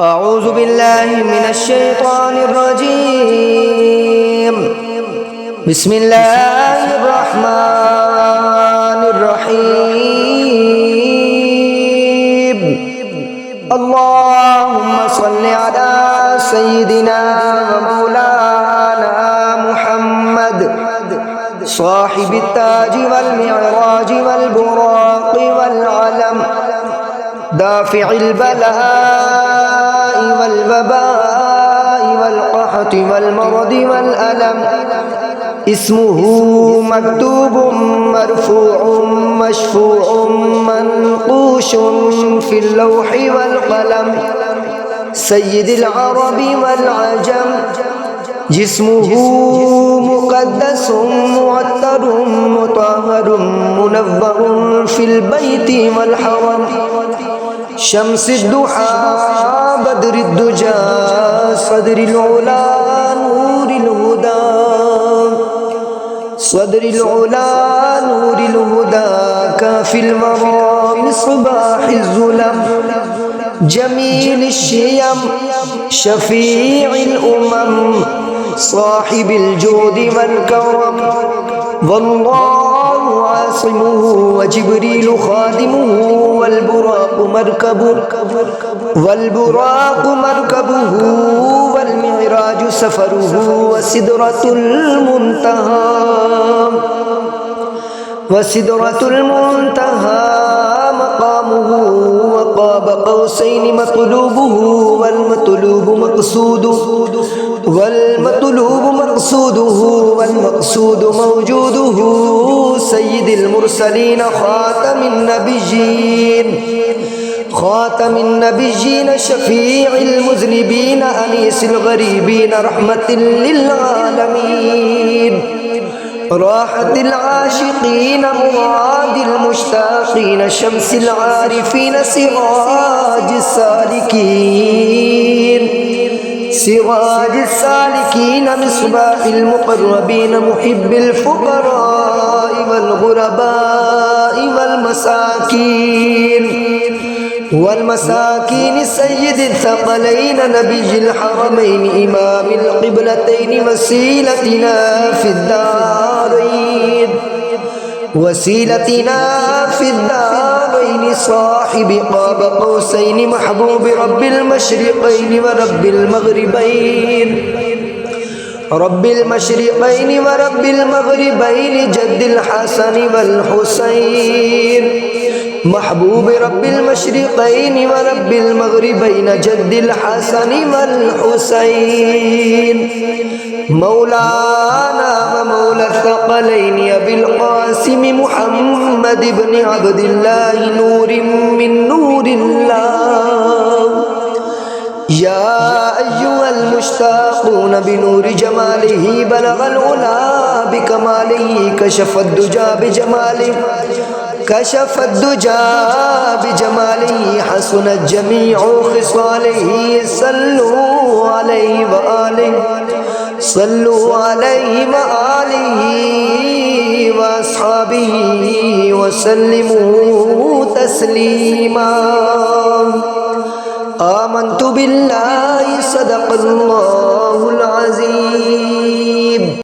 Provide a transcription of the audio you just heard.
أعوذ بالله من الشيطان الرجيم. بسم الله الرحمن الرحيم. اللهم صل على سيدنا ومولانا محمد صاحب التاج والمعراج والبراق والعلم دافع البلاء والوباء والقحط والمرض والألم. اسمه مكتوب مرفوع مشفوع منقوش في اللوح والقلم. سيد العرب والعجم. جسمه مقدس معطر مطهر منور في البيت والحرم. شمس الضحى بدر الدجى صدر العلا نور الهدى. صدر العلا نور الهدى كافي الورى مصباح الظلم. جميل الشيم شفيع الأمم صاحب الجود والكرم. والله عاصمه وجبريل خادمه والبراق مركبه والمعراج سفره وسدرة المنتهى مقامه وقاب قوسين مطلوبه والمطلوب مقصوده موجوده. سيد المرسلين خاتم النبيين شفيع المذنبين أنيس الغريبين رحمة للعالمين. راحة العاشقين مراد المشتاقين شمس العارفين سراج السالكين مصباح المقربين محب الفقراء والغرباء والمساكين. سيد الثقلين نبي الحرمين إمام القبلتين وسيلتنا في الدارين صاحب قاب قوسين محبوب رب المشرقين ورب المغربين جد الحسن والحسين. محبوب رب المشرقين ورب المغربين جد الحسن والحسين. مولانا ومولى الثقلين أبي القاسم محمد بن عبد الله نور من نور الله. يا أيها المشتاقون بنور جماله بلغ العلا بكماله كشف الدجى بجماله حسنت جميع خصاله. صلوا عليه وآله وأصحابه وسلموا تسليما. آمنت بالله صدق الله العظيم.